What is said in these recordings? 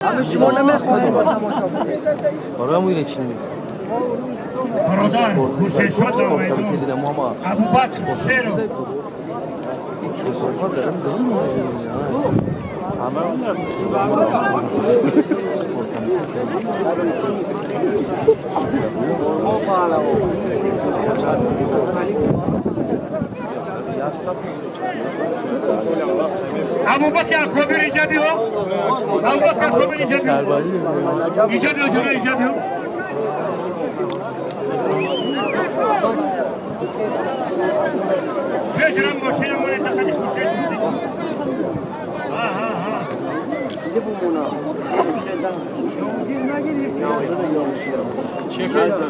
شما نمیخواهید با تماشا برای میره چی برادر کوشش ابو بکر شیرو ابو بکر کوبی ایجابی हो ابو بکر کوبی ایجابی हो ایجابی हो بجرم ماشین مونه تخلی دیگه بمونا چه کسی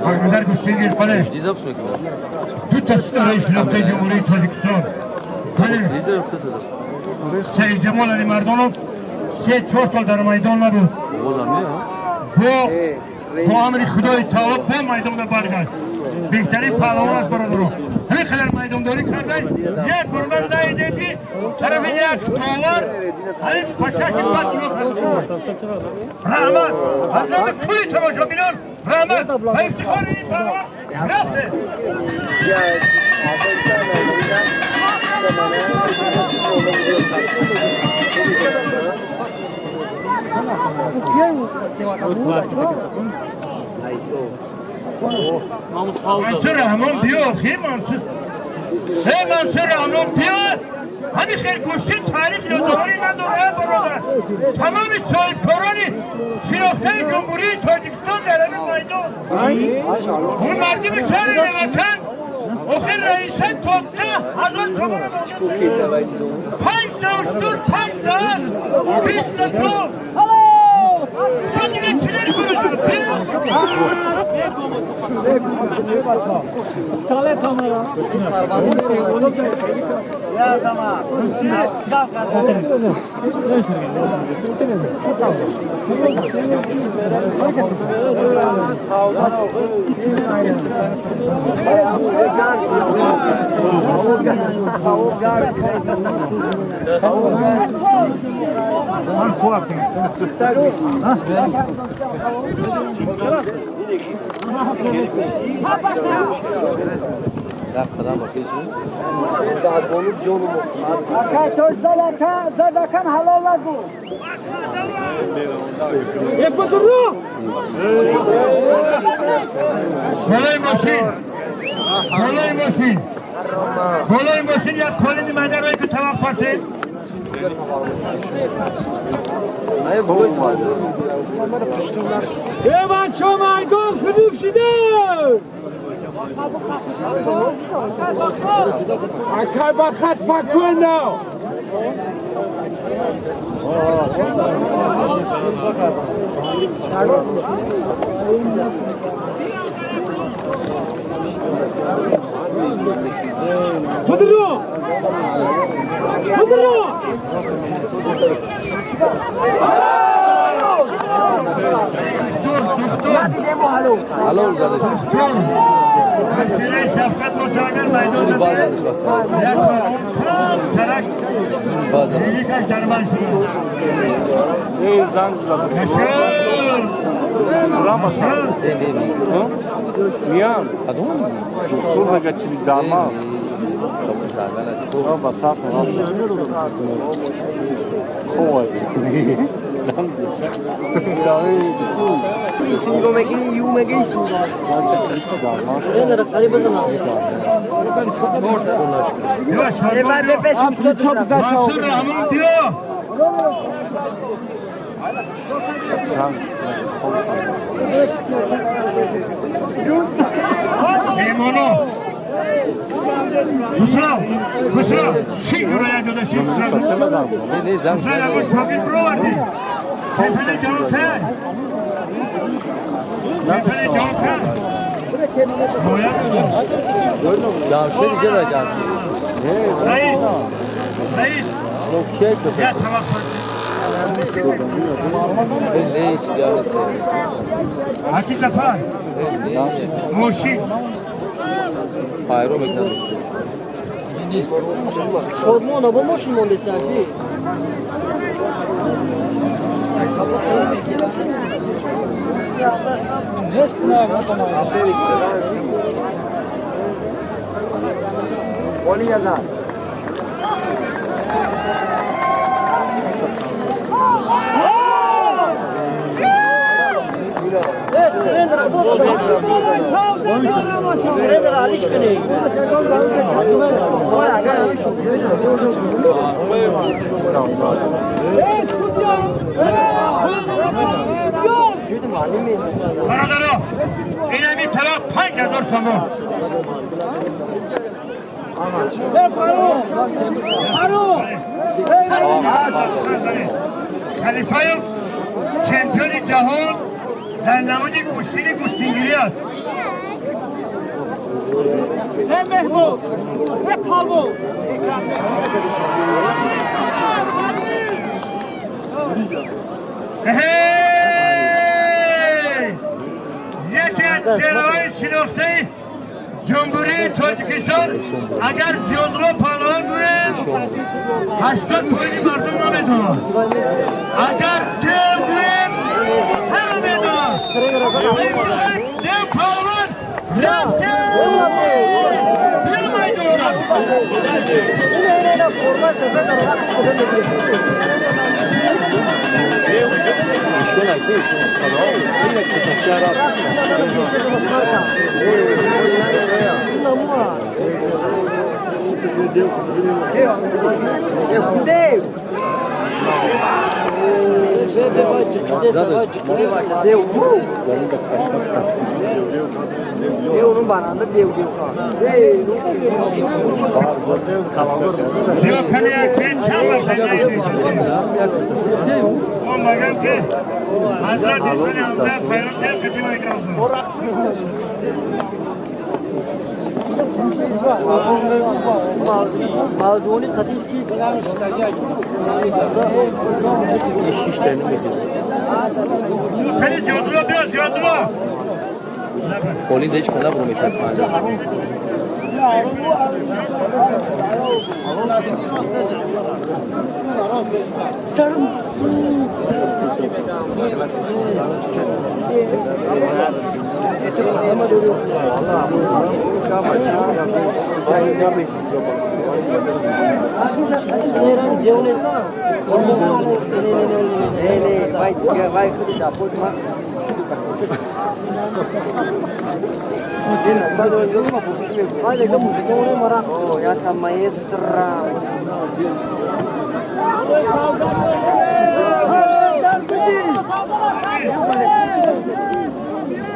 برگزار گفتگیر کنه دو تا رئیس جمهوری جمهوری تاجیکستان سعید جمال علی مردانov 3-4 سال در میدان نبود با امر خدای تعالی به میدان برگشت بهترین پهلوان است برادران همین خلال میدانداری کردن یک برادر ندیدیم که طرف یک تاور همین پشک بد رحمت حضرت کلی تماشا بینان رحمت و افتخار این پهلوان رفته منصور رحمان بیا خیلی منصور منصور رحمان بیا همین خیلی گوشتی تاریخ یادآوری نداره برادر تمام صاحبکاران شناخته جمهوری تاجیکستان در این میدان اون مردم شهر نوطن اخیل رئیس توسعه 1000 تومان 5 دستور 5 ساعت 20 دستور Stale kamera. Ya zaman. قدم باشیشون دازونو جونو آکای سالتا زدکم حلال نگو یک بدرو بالای ماشین یک کالینی مدرایی که طبق پرسید بچه میدان فروشیده اکای با خست پاکون نو بدرو حلال زده مشکل شفقت مشاگر میدان سرک یکش درمان شده زنگ زده سلام باشم میام دکتر بگه چیلی درمان با صاف خوبه سینگو میگی یو میگی نه قریب بزن بعد بپیشم تو چوب زاشو منصور رحمان بیا میمونو Kusura. Şimdi buraya gödersin. Ne zam Kusura bu çabuk provati. Sefere cevap ver. Sefere cevap ver. Ya şöyle rica edeceğim. Reis. Reis. Yok şey Ya kötü. tamam. Ne hiç yarısı. Hakikaten var. Moşi. Hayro bekledim. Hormona bu moşi mi oldu sen? Oli yazar. Baradaro. İnemi taraf hangi dursun bu? Kalifayım, şampiyonu cahon, dernemini kuştini kuştingiriyor. Ne Mehbub, ne Palbu. Hey! Yeter cerrahı şinoktayı, Cumhuriyet Tacikistan, agar Diyodlo Palvan buraya, 80 toyunu mardum namedona. Agar Cumhuriyet, her namedona. Dev Palvan, Rafte! Bir maydona. Şuna ki şu kadar. Ne kötü siyara. Onun bananda dev Diyor kaleye kim çalmasın. On bakan ki, Hazret İsmail Hamza Peygamber bütün ekranı. Malzuni kadir ki İş işlerini bekliyor. Seni gördüler biraz gördüler. Poli de hiç kadar vurmuyor çarpmayacak. sarım Olha que música, vamos morar. Oh, já tá maestra.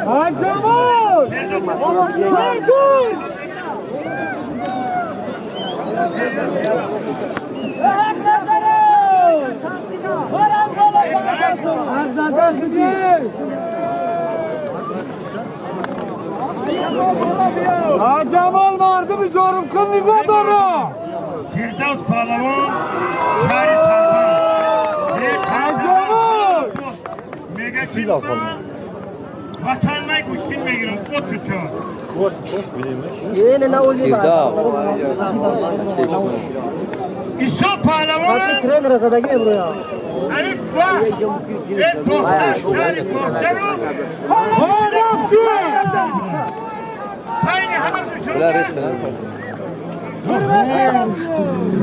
Hancamur! Merkur! Hacamal vardı mı zorum kılmıyor doğru? Firdevs Parlaman, Şahit Sarpan. Hacamal! Mega Firdevs Vatanmayı kuştin megirin, o tutuyor. Yine ne oluyor? Firdevs. İso Parlaman'ı Artık tren arasında gel buraya. Arif var. Muhtar, Şahit Muhtar'ı Harafçı! aynı hemen Bunlar düşürürler. resmen.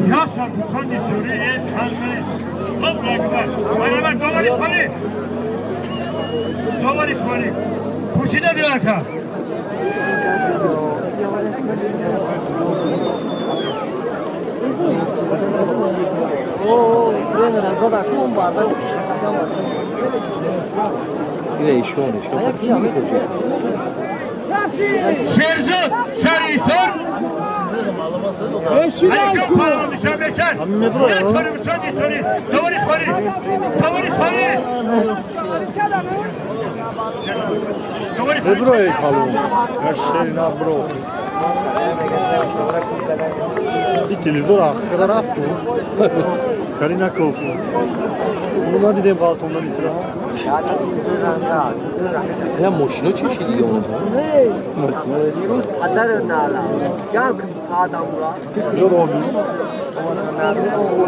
Ya sordu son soru et kalmayı. Allah akbar. Bana bak dolar ifade. Dolar ifade. Kuşu da bir arka. Oo, tren arasında kumba. Bir de iş olmuş. Çok iyi bir şey. Şerzat, Şerifon, Aleyküm paranı müşabeşen. Ne soru müsaade soru. Tavani soru. Tavani soru. Ebro kalın. Yaşayın abro. İkilidir artık kadar hafta. Karina Kofu. Bunu da dedim balkondan itiraz. Ya moşino çeşidi onu. Atar nala. Can adam var. Yor olmuyor.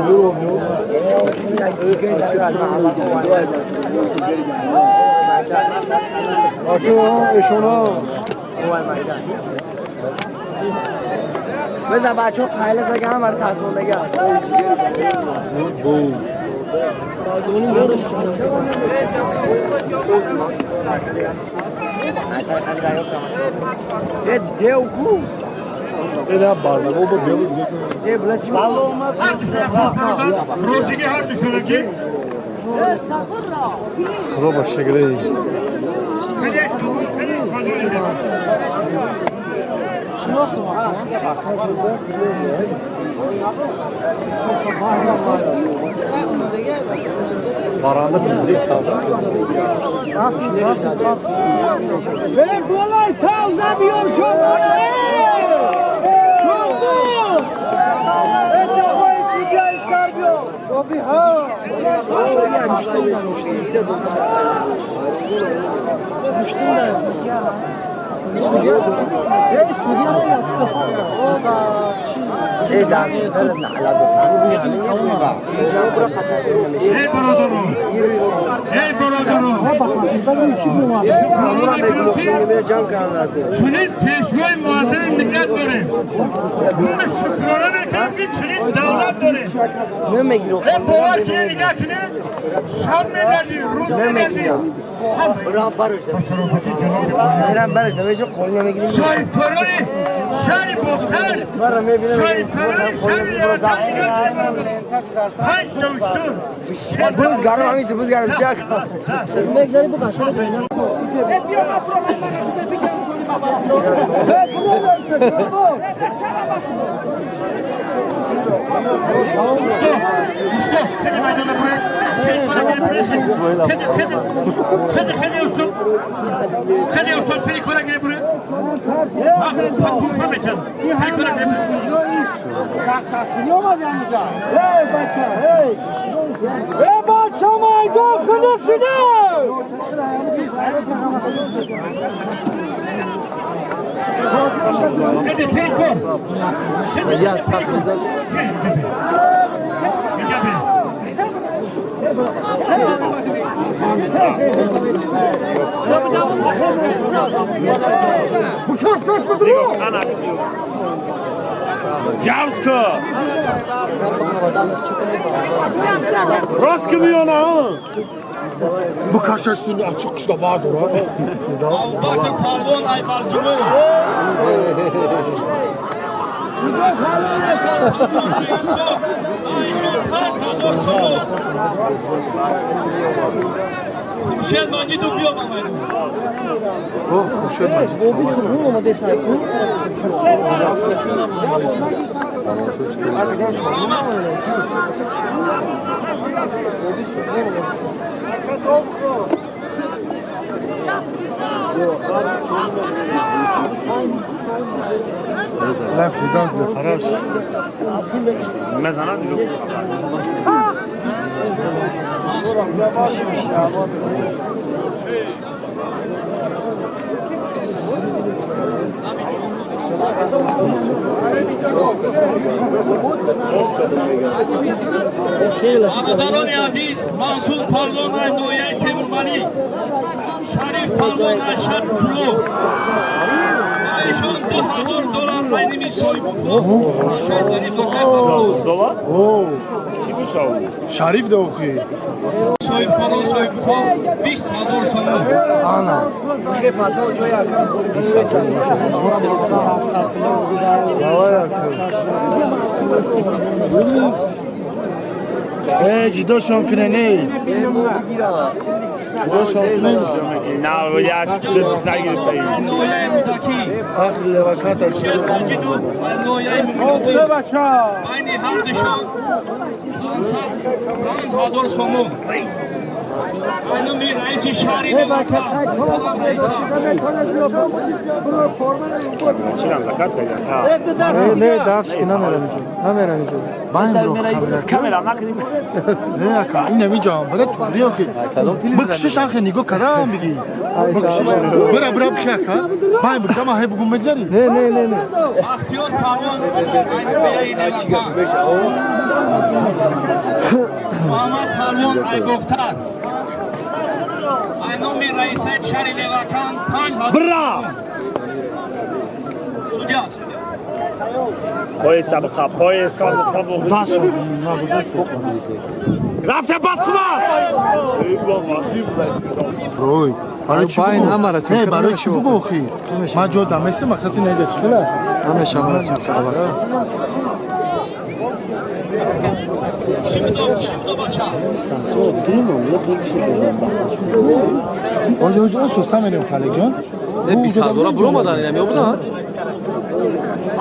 Yor olmuyor. Aşağı eşona. Mesela ben çok hayırlı zaten var tasmanda gel. Bu. Onun görüş. Ne dev ku? Ne bardak o bu dev güzel. Ne bulaç? Ballı olmaz. Rozigi har düşürür ki. Sıra başa gireyim. Baranda bildi. Nasıl sat? Ve kolay sağlamıyor şu an. Ey Borodoro. Çin'in peşvay muhasırın millet döre. Bunu şükrana bekar ki Çin'in devlet döre. Ve boğar Çin'in nikahını Şam milleti, Rus milleti. Şahit Ferrari, Şahit Bokter, Şahit Ferrari, Şahit yaratan Hayt dövüştür. Buz garım hangisi buz garım çak. Sürmekleri bu kaç para dönüyor? Hep bir yana programlar bize bir kere söyleyeyim baba. Hep bunu versin. Seni meydana buraya. Seni bana gelip Seni olsun seni kola gelip buraya. Bak kurma meçen. Seni kola gelip buraya. Biliyormaz yalnızca. Hey bacım hey. Hey bacım ay dokunu şunu. Hadi seni koy. Ya saklıza. Bu kaç mı duruyor? Jamsko! Rozkmiyona! Bu kaşaşsın açık işte vardır ha. Bakın pardon ay balcımı. Hüseyin Macit okuyor bana. Oh, Hüseyin Macit. O bir sürü ama desay ku. La Fidans de Faraş. Mezana diyor. Ağadarın aziz Mansur Pardonay Noyan Kemirmani Şarif Pardonay Şarkulu Ayşan $1000 beynimiz soymuş. Dolar? Oo, Kimi şavu? Şarif de okuyor. Soyup falan soyup falan $1000 soymuş. Ana. Hava yakın. جدا شامپینه نه جدا شامپینه نه ولی از دست نگرفته ایم وقت لوکات اچیش aynı hardışan Hador Somu aynı bir reisi şahri vaka چیرم زکاس کردن نه داشت که نمیرم بایم رو کاملا نکنیم نه اکا این نمیجام بره توری آخی بکشش آخی نگو کدام بگی بکشش برا بشه اکا بایم بکشم آخی بگم مجری نه aksiyon tavan aynı beyayla Muhammed Halon Aygoftar aynı bir reisi şahri levakan برا Sudya پای سبقه داست نگو داست رفته بطخما روی برای چی باین بگو؟ همه را نه برای چی بگو آخی ما جو دمسته مقصدی نیجا چی خلا همه شما را سوکسه Şimdi başa آجا سوستا میریم خاله جان نه 20,000 bulamadan inemiyor bu da.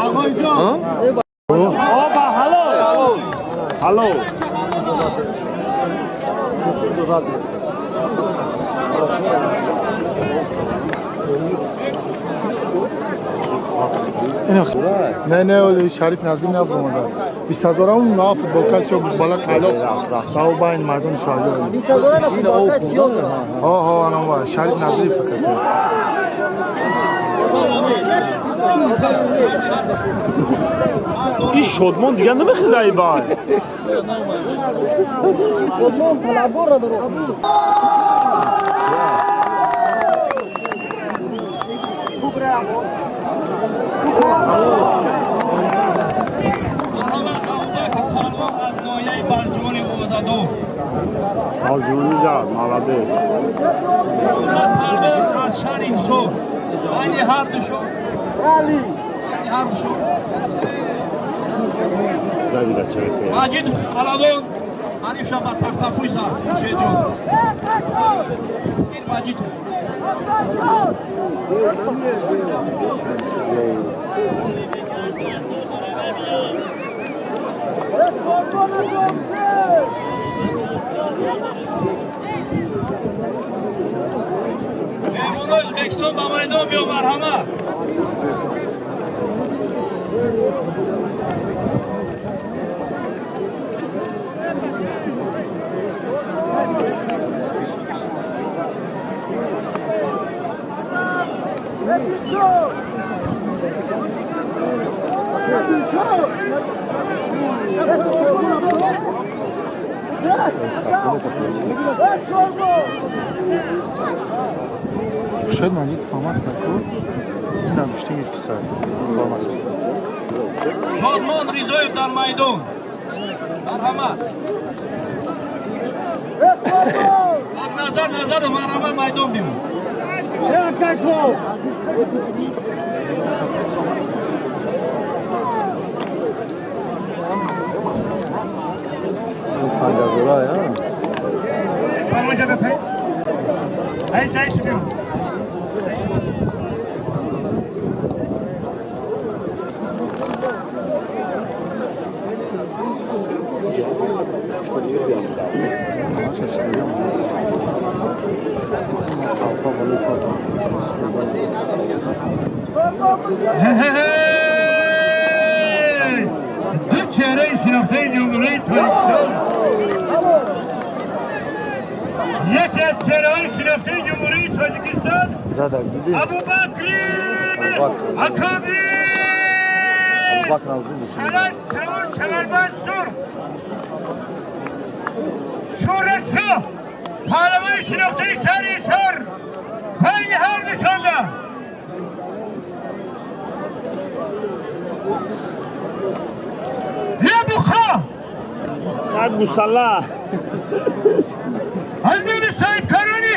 آقای جان آبا هلو نه ولی شریف نزدیک نبود مادر 20,000 اون نه فوتبال کلچو بز بالا کالا تا باین مردم ساده Yine o kullanır ha. ها انا وا شریف نزدیک فقط این شدمان دیگه نمیخیزه ای بای Alcuni zar, malades. Pardon aşağı inso. Aynı hardışo. Aynı hardışo. Zadi da çevik. Macit Aladon. Hani şabat taktapuysa. Şeyco. Bir Macit. Memnun Özbekistan babayda olmuyor merhama. شاید من یک فاماس نکن این هم بیشتر یک سال فاماس Şadman Rizoyev در میدان مرحمت نظر مرحمت میدان بیمون Pagazora ya. Parmaca bepey. Hey şimdi. Türkiye'nin şirketi Cumhuriyet Türkistan. Yeter Terör şirketi Cumhuriyet Tacikistan. زدک دیدی Abu Bakri. Akabi. Bak razı Kemal Kemalbansur. Şurası. Parlaman şirketi Sarıhisar. Hangi Hardışan'da? Ya Bukha. یک مسلح Hazreti Said Karani.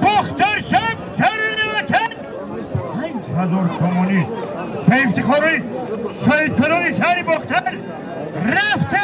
Muhtar Şam Sarı'nı vatan. Hangi Hazor Komuni? Seyftikori. Said Karani Sarı Muhtar. Rafte.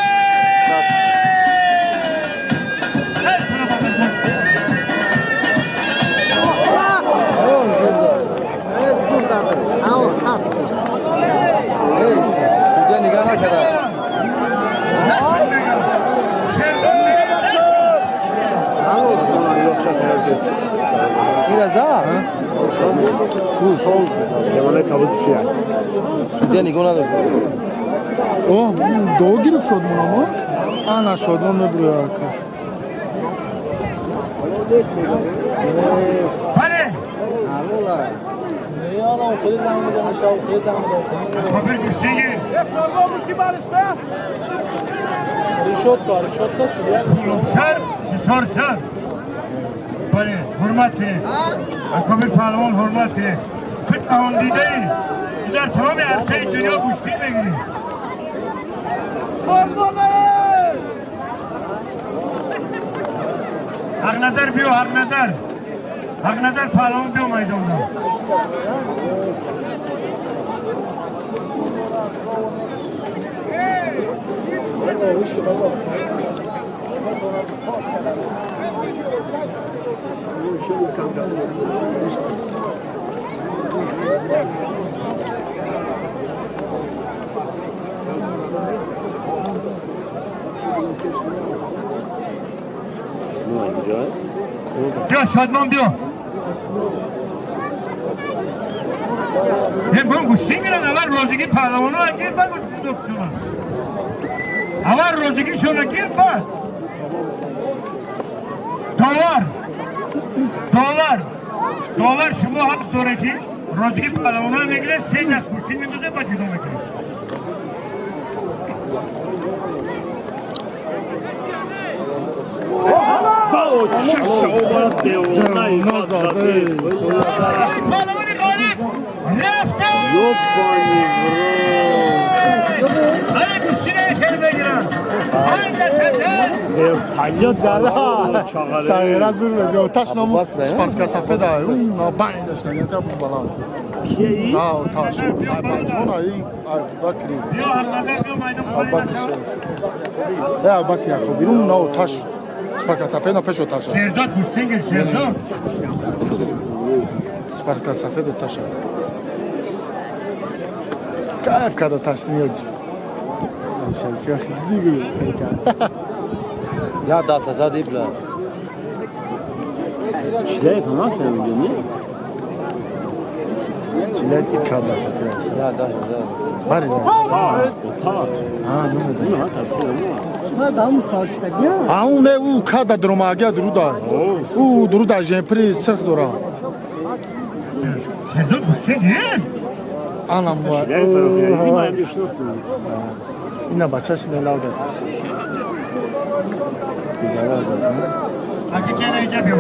Gira za. جوانه کابل چیه؟ سودیا نگاه نداره. اوه دو گرفت شد منو. آنا شد من میبره. بله خبر گوشتگی سر بسار سر بله حرمت کنید اکابر پهلوان حرمت کنید خود اون دیده ای در تمام عرصه دنیا گوشتی بگیرید حق نظر بیو حق نظر پهلوان بیو میدان بیا شادمان بیا یه بون گوشتی میرن اول روزگی پهلوانو اگیر با گوشتی دکتران اول روزگی شون اگیر با دولار شما هم دورتی روزگی پهلوانو میگیره 3 دست گوشتی میدوزه با جلو میکنه باو چش اومد دیوانه نازاده. پهلوانی غالب رفته یک بانی هر گوشتی نمیشه بگیرم هر دسته پنیا زلا چاقاله سایرا زور بده. تاش نمو سپارتکا سفید های. اون نابعی داشتن. یه تا بالا. کیه نه تاش. پاترون های بکری. بیا حق نظر بیا میدان بکری شد. یا بکری اکو بیرون نه تاش. سپارتکا سفید نپیش و تاش. شیرداد گوشتنگل شیرداد سپارتکا سفید تاش. کیف کرده تاش نیاد. شریفی خیلی گرفت. Ya 10,000 değil bile. چیه فهماس نمیدونی؟ چیلک یک کار داشت. Ya 10,000. باری داشت. تا نمیده. نه اصلا اون او کار درماگه درود. او درود جمپری سرخ دورا. شیرداد گوشتنگل آنم چیه فروخی ما هم دیشنو اینا بچه‌ش نلاوده. بیزاره زدن. اگه کنه اینجا بیو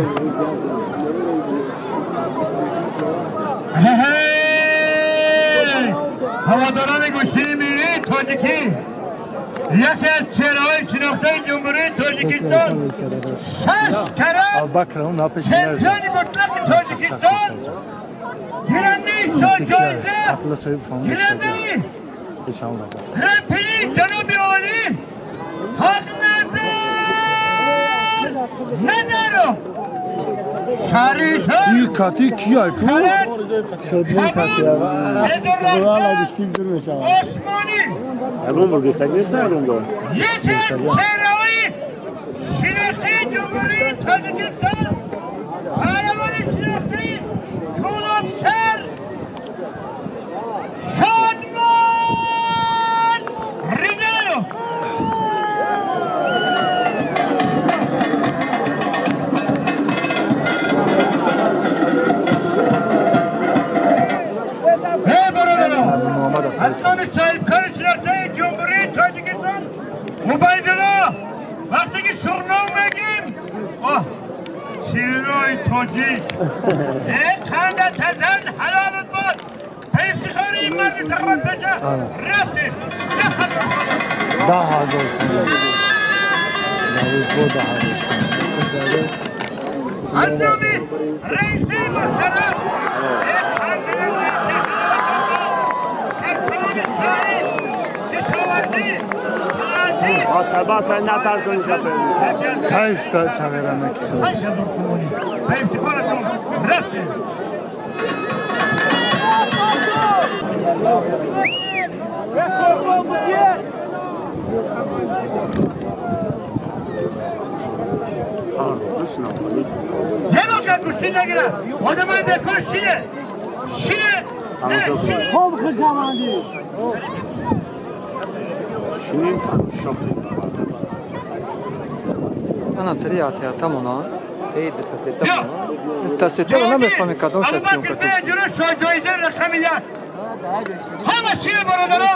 هواداران گوشتی میری تاجیکی یکی از چهره‌های شناخته جمهوری تاجیکستان 6 کره بکر اون نپیش چمپیون مطلق تاجیکستان گیرنده سال جایزه اطلاع سوی فهمیش گیرنده بشم داده. گرانپری جنوبی عالی حق نظر شریفه این کاتی کیه کو؟ شدمون کاتی والا گشتیم زور بشم. عثمانی همون بودی فکر نیست نرون دار یکی از چهره‌های شناخته جمهوری تاجیکستان پهلوان شناخته کلابشر شادمان ریگالو حتما صاحبکار شناخته جمهوری تاجیکستان عبیدالله وقتی که سرنام بگیم شیرای تاجیک چند تزن حلالت باد پیستخاری این مرد تقبل بشه رفتی 10,000 سنگ. زاویه بود 10,000 سنگ. اندامی رئیسی محترم سبا سن نترسونی سپر کیف کرد چغیره نکشید. پیستخارتون رفتی بشنم جنو یک کشتی نگیره آدم های بکن شینه نه شینه خوب خدماندی Şinin şok. Ana triate tamona. ای دتا سیتا بیا Ta se to non befame kadon şasyon Ama katırsın. bir jurus şahjayıza rakamı yer. Hama şine baradara,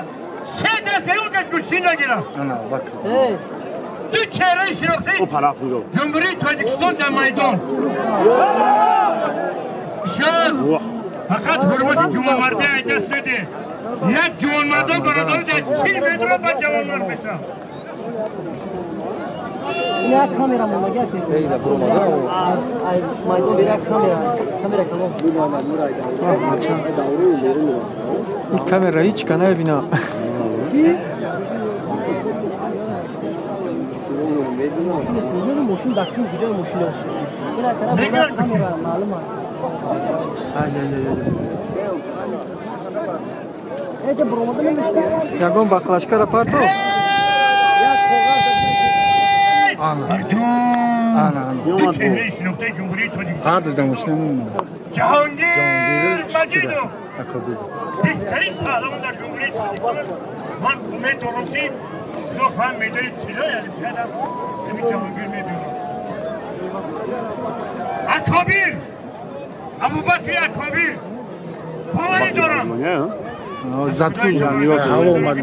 şey derse yok et kuşine girer. Ana bak. ای Dü çeyreği O şirafı, paraflı. Cumhuriyet Tacikistan da meydan. Şah, Vah. fakat hürmeti Cumhurbaşkanı aydas dedi. Ya Cumhurbaşkanı baradarı da 2 metre ben cavanlar mesela. یا کامera مونده گرد ای دا برومادا ای مایدون بیره کامera کنم İlk kamera hiç kanal bina. ماشین دستیم دیگه ماشین این طرف کامera معلومه ای چه برومادا نمیشه Yagon baklaşka raporto. Ana. Pardon. Ana. Dü çeyreği şirafı Cumhuriyet Tacikistan. Hardız demiştim. Cihangir Macido. Akabı. بهترین پهلوان در جمهوری تاجیکستان من امید درستی لطفا میدان طلا یعنی پیادم همین جهانگیر میبینم اکابیر ابوبکر اکابیر باوری دارم Ne? Zat kul yani yok. Hava olmadı.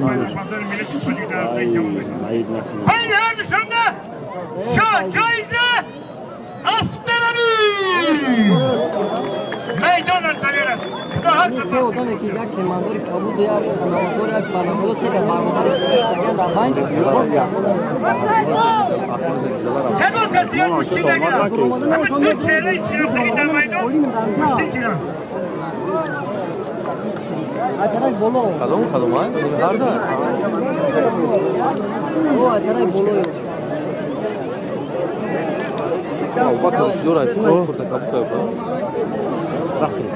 Ay, ayıp nakli. Haydi her dışında şah caize Afterami meydan atlarıyla daha سه آدم که یک کمانداری کابود یا نمازدار یک بانامودا سه که بارمداری سوشتگن در بین demokrasiye kuşuyla girer ama Türkiye'nin içine در meydan kuşu girer اترک بولو Kalon ay. Harda. او اترک بولو Ya bakın zor ay. Burada kapı yapalım. Rafting.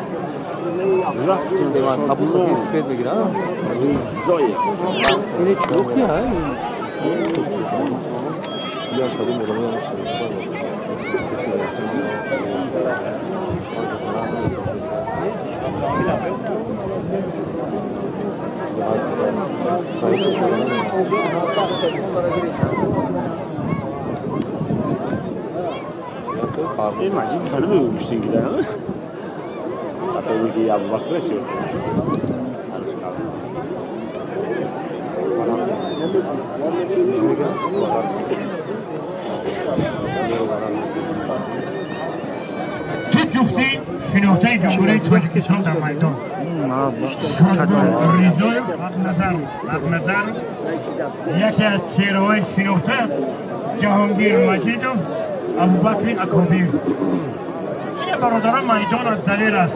Rafting. Divan kapı kapı ispat begir ha. Rizoye. Yine çok ya. Ya kadın olamı yanlış. این مجید خانم میگوشتین گیره ها؟ سپه میگی ابو بکر چه؟ Türk jufti şinofte Cumhuriyet Tacikistan در meydan ریزای نظر یکی از چهره‌های شناخته جهانگیر مجید و ابوبکر اکابیر این برادران میدان از دلیر است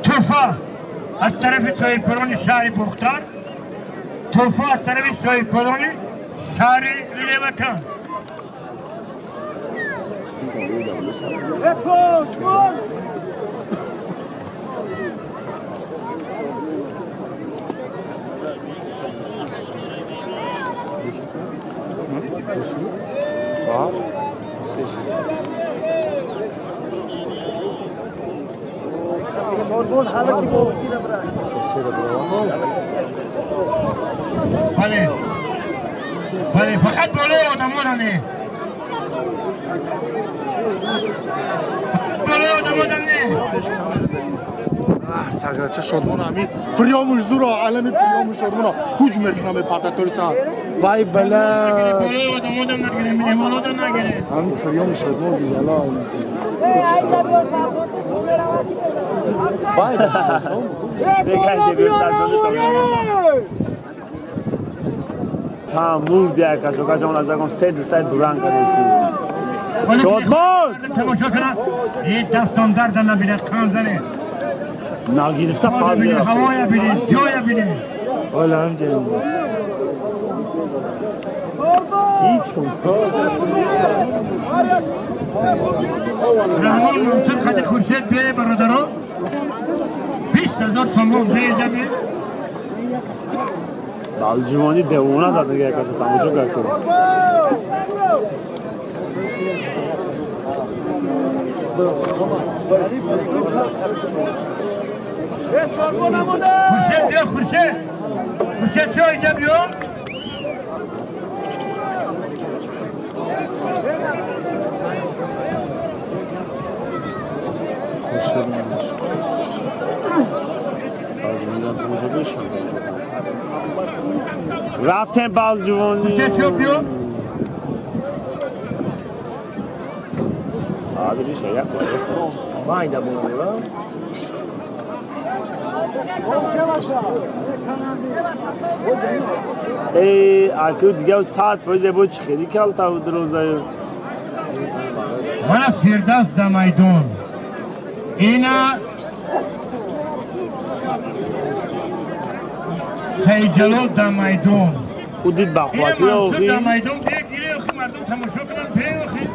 توفا از طرف صاحبکاران شهر بختار توفا از طرف صاحبکاران شهر لیوکان Var. بله بله فقط بالای آدمانه بالای آدمانه Sagraça şodmon ami priyomuş zura alemi priyomuş şodmona hücum etmem partatörü sağ. Vay bela. بالای آدمانم نگیره میمانادم نگیره Ami priyomuş şodmon güzel ha. Bay. بگه bir سرزنده تا مور دیا کجا کجا اون از اون سه دسته دوران کردیم شادمان تماشا کنم این دستان درد نبینه کان زنه ناگرفته هوا پاس بینه میرفت هوای بینه جای بینه Öyle hem gelin. هیچ کن رحمان منصور خد خورشید بیه برادرها 20,000 تومان بیه جمعه بالجوانی دیوانه زده گه کسی تماشا کرد خورشید بیا خورشید خورشید چه اینجا بیا رفتن بالجوانی خورشید چه بیا آبی شیء کنه Vay da bunu ya. ای اکو دیگه ساعت فوزه بود خیلی کال تا بود روزای من فردوس در میدان اینا سید جلال در میدان خودت بخواتی منصور آخی در میدان بیا گیره آخی مردم تماشا کنن بیا آخی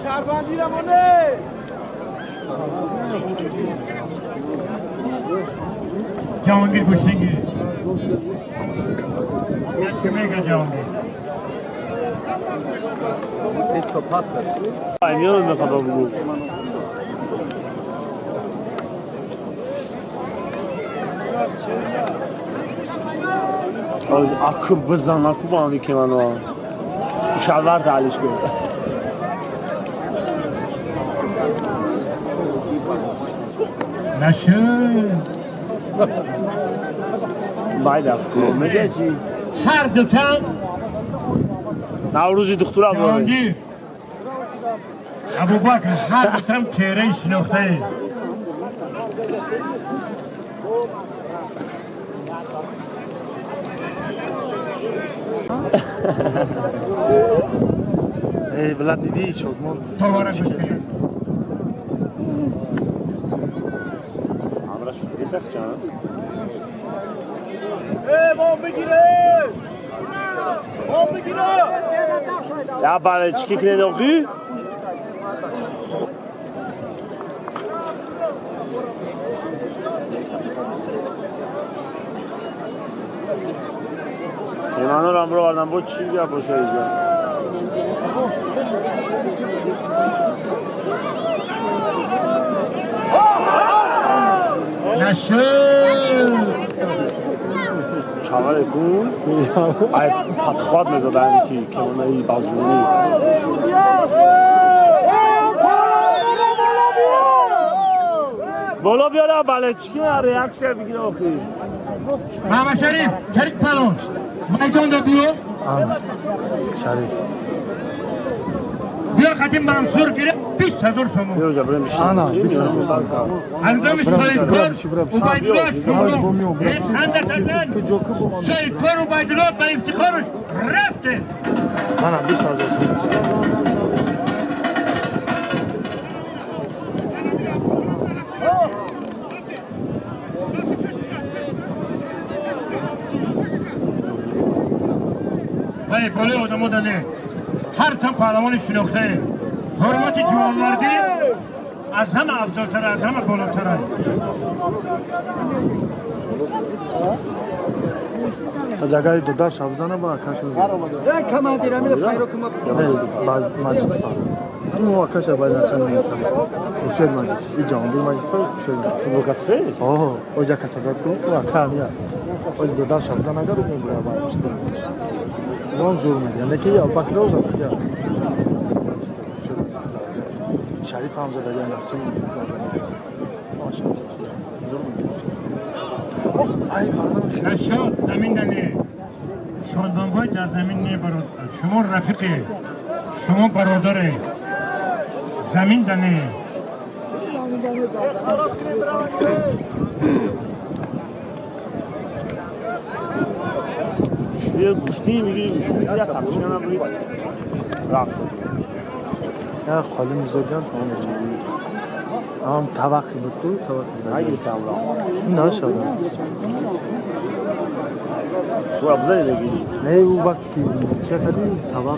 سربندی را مانده جهانگیر گوشتنگی یه که میگه جهانگیر Set to pas kar. ایمیان رو میخواد بگو از اکو بزن اکو با همی که منو شلور تعلیش کنه نشد باید اکو میگه چی؟ هر دوتا نوروزی دختور ابراهیم جهانگیر ابوبکر هر دوتا چهره شناخته ای بلند دیدی شد من دوباره گوشتنگی همراش فکری سخت چند بام بگیره بام بگیره یا برای چکی کنه نوخی؟ ایمانو رو امرو آردم بود چی بیا باشه ایجا نشد چاور کن ای پتخواد میزدن که اونه ای بازجونی بالا بیاره بله چکی ریاکسیه بگیره آخی محمد شریف پلون میدان دا بیو شریف بیا خطیم منصور گیره 20,000 شما بیرو جبره میشه آنا 20,000 اندام سایدکار عبیدالله شما که هندکتن جوکو با من سایدکار عبیدالله به افتخارش رفته منم 20,000 ولی بالا آدم داده هر تن پهلوان شناخته حرمت جوانمردی از همه افضل‌تره از همه بالاتره تا جگه دودار شبزانه با آکاش رو یک کمادیر امیل فایرو کما ماجد فا این آکاش باید چند میرسم خوشید ماجد این جانبی ماجد فا خوشید فوتبال کسفه اوه اوجا کسازات کنم تو آکا میاد اوج دودار شبزانه گرو میبره باید پشتر دون جور میدیم نکی یا باکروز هم کیا شریف هم زده یا نسیم ماشاءالله جور میدیم ای پانم نشاد زمین دنه شادبانگوی در زمین نه برادر شما رفیقه شما برادره زمین دنه یه گوشتی میگیری گوشتی یا تمشین هم روی رفت یا قالی میزدن هم توقعی بکن توقعی نگیری تمران این نشده تو ابزاری بگیری نه او وقت که چه کدی توقع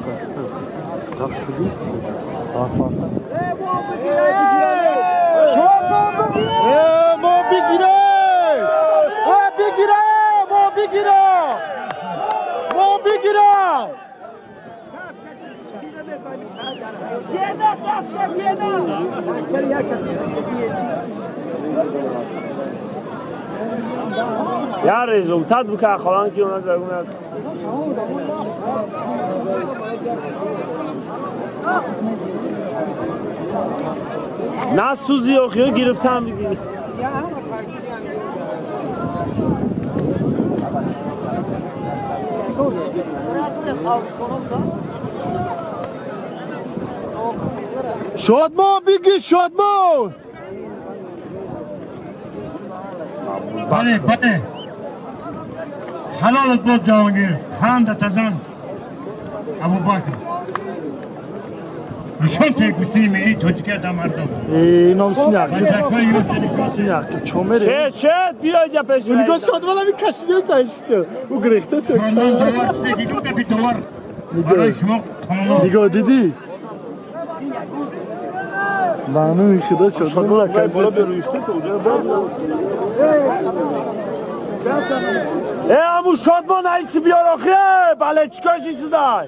وقت کدی توقع ما بگیره ما بگیره Gene kapsa gene. یا رزولتات بکن خلان که اونا زرگونه نه سوزی اخیو گرفتم بگی شادمان بگی شادمان بله بله حلالت بود جهانگیر خانده تزن ابو بکر نشان تکوشتی میری توچکه دا مردم اینام سینک منطقه یوزنی سینک چومره چه بیا اینجا پیش نگاه شادمان همی کشیده سایشته او گریخته من سرچه دوار سیگی دو بی دوار برای شما تمام نگاه دیدی معنی خدا شد شادمان که بالا برویشته تو امو شادمان ایسی بیار آخیه بله چیکار چیزی دای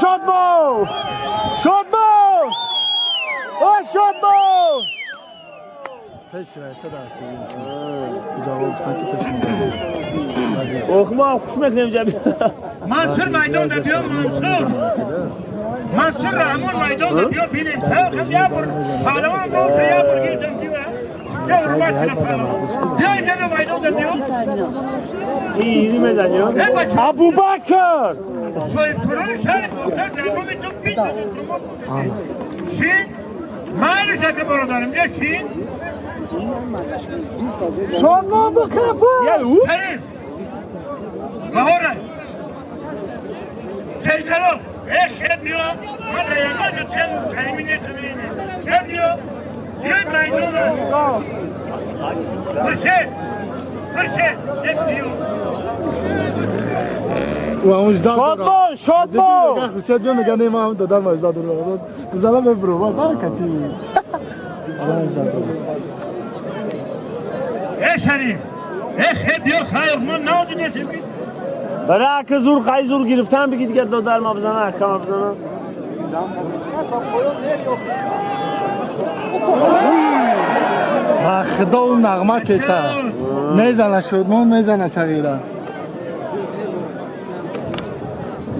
شادمان شادمان شادمان پیش رایسته در توی جواب افتان که پیش میده اوخما خوش میکنیم جبی منصور میدان دا بیام منصور رحمان میدان دا بیام بینیم خب یا بر پهلوان باشه یا بر گیردم دیوه یا حرمت نفرم یا اینجا میدان دا بیام اینی میزنیم ابو بکر سوی فران شهر بودن درمامی تو بیدن شین مایلو شکل برادرم یا شین Şondan bu kapı. Herif Mahore Seyzalo eşit diyor Hadi yanına sen temin etmeyini Sen diyor Sen meydana Fırşet Hep diyor و اونجا شادمان شادمان دیگه خوشت بیام میگه ما هم دادن مجدا دور بزنم برو با کتی شریف اخ diyor sayıkman ne oldu desin برای که زور خیلی زور گرفتن بگی دیگه دادر ما بزنه احکام بزنه خدا اون نغمه کسه میزنه شادمان میزنه صغیره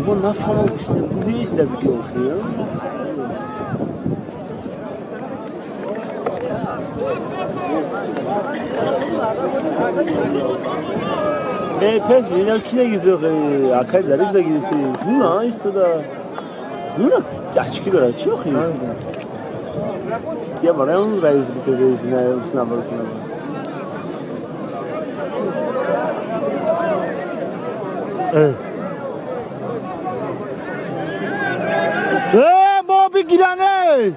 Bu ne falan bu bir izle bir okuyor. Pes yine kine gidiyor. Akay zarif de gitti. Ne istedi? Ne? Kaçki göre çok iyi. Ya bana onun reis biteceği sınav var. Evet. ما بگیرنه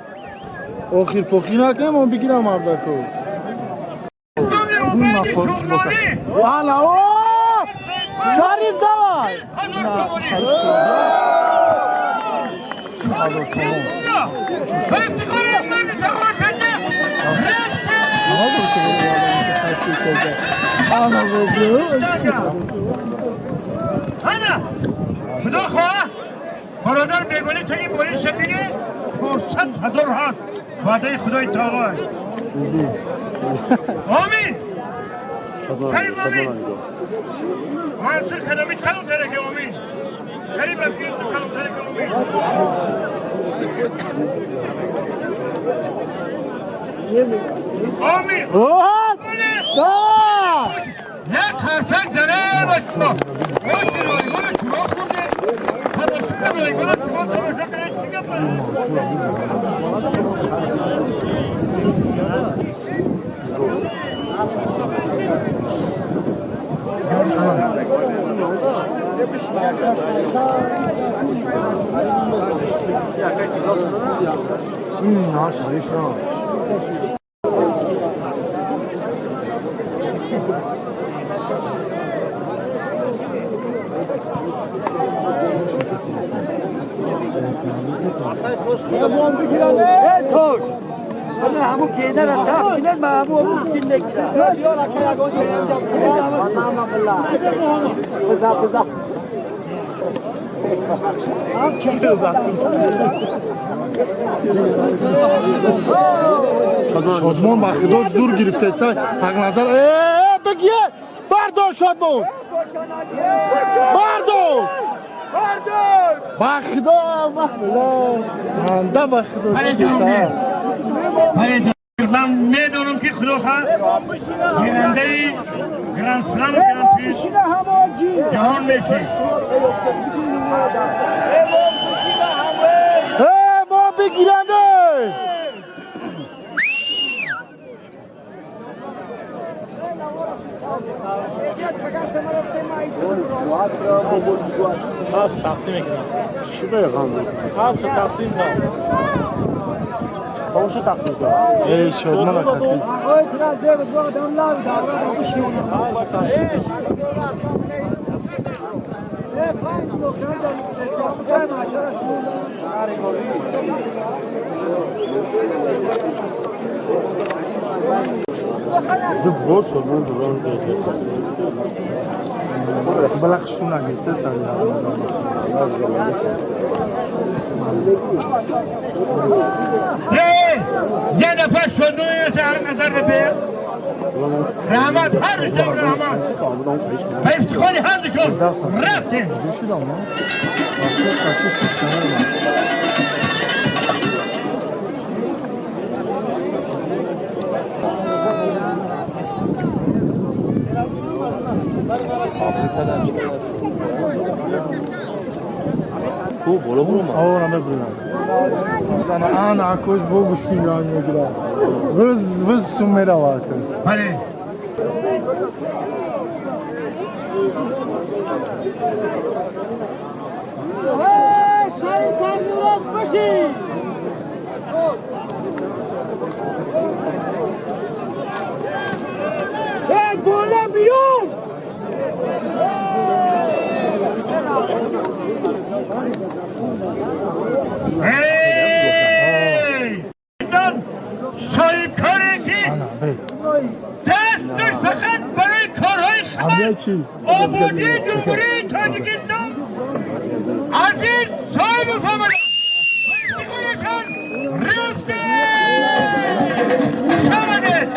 آخیر پخی نکنه ما بگیرم مردکو اون مفارش بکن حالا شریف دوار برادر بگولی تو این پلیس بگی فرصت هزار هست وعده خدای تعالی آمین کریم آمین منصور خدامی کلم ترکه آمین کریم بفیر تو کلم ترکه آمین آمین نه ترسن جنه بچه وقتی رایگان شروع کنده Toş. Hadi hamu kenara taf bilen ma hamu üstünde gider. Diyor akaya gönderiyor. Kıza. شادمان با خدا زور گرفته است حق نظر بگیه بردار شادمان بردار با خدا بنده با خدا من میدونم که خدا هست گیرنده گرند سلام و گرند پیش جهان میشه ما بگیرنده تقسیم کنم چی برقم بسید تقسیم کنم باشه تقسیم کنم ای شادمان اکتی boş olmalı duran gözler kasılmıştı. Balak şuna gitti sen یه نفر شدونه شهر نظر بپیر رحمت هر دو رحمت و افتخاری هر دو رفتیم düşür ama başka kaçış sistemi var. Bu bola vurma. Ahora me bırak. Sana ana koş bu güçlü yani girer. Vız sumera var kız. بله دست فقط برای کارهای Hamle çi. آبادی جمهوری تاجیکستان عزیز صاحب فرمانده افتخارتان رفته شامده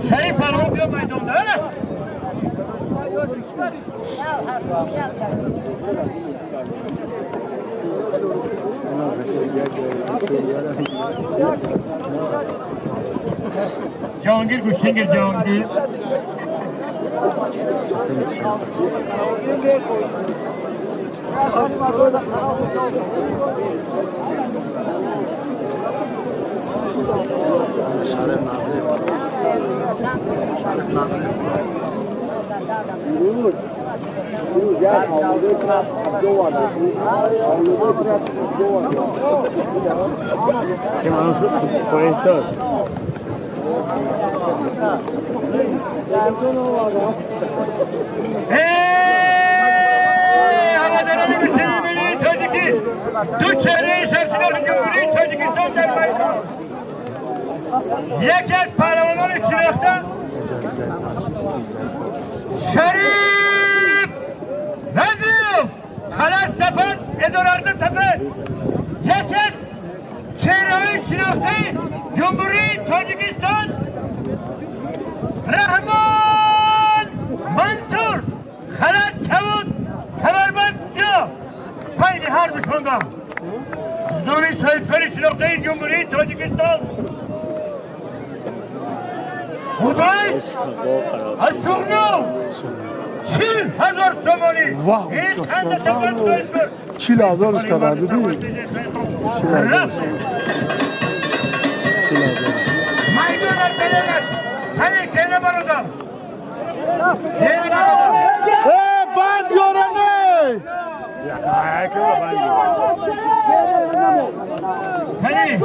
شریف فرمان بیا میدانده جهانگیر گوشتنگیر جهانگیر هواداران ملی تاجیکی دو چهره شخصیت جمهوری تاجیکستان در میدان یکی از پهلوانان شناخته شریف نظیف خلط سفر ادارت سفر یکی از چهره‌های شناخته جمهوری تاجیکستان رحمان منصور خلط کبود کمربند یا پایین هر بشوندم دوری سایفر شناخته جمهوری تاجیکستان خدای از شغنو 40,000 تومانی Vah, این çok خنده güzel. تبت سایفر 40,000 kadar dedi. 40,000. میدون از دلگت همین کنه برادم Band yorane! Hani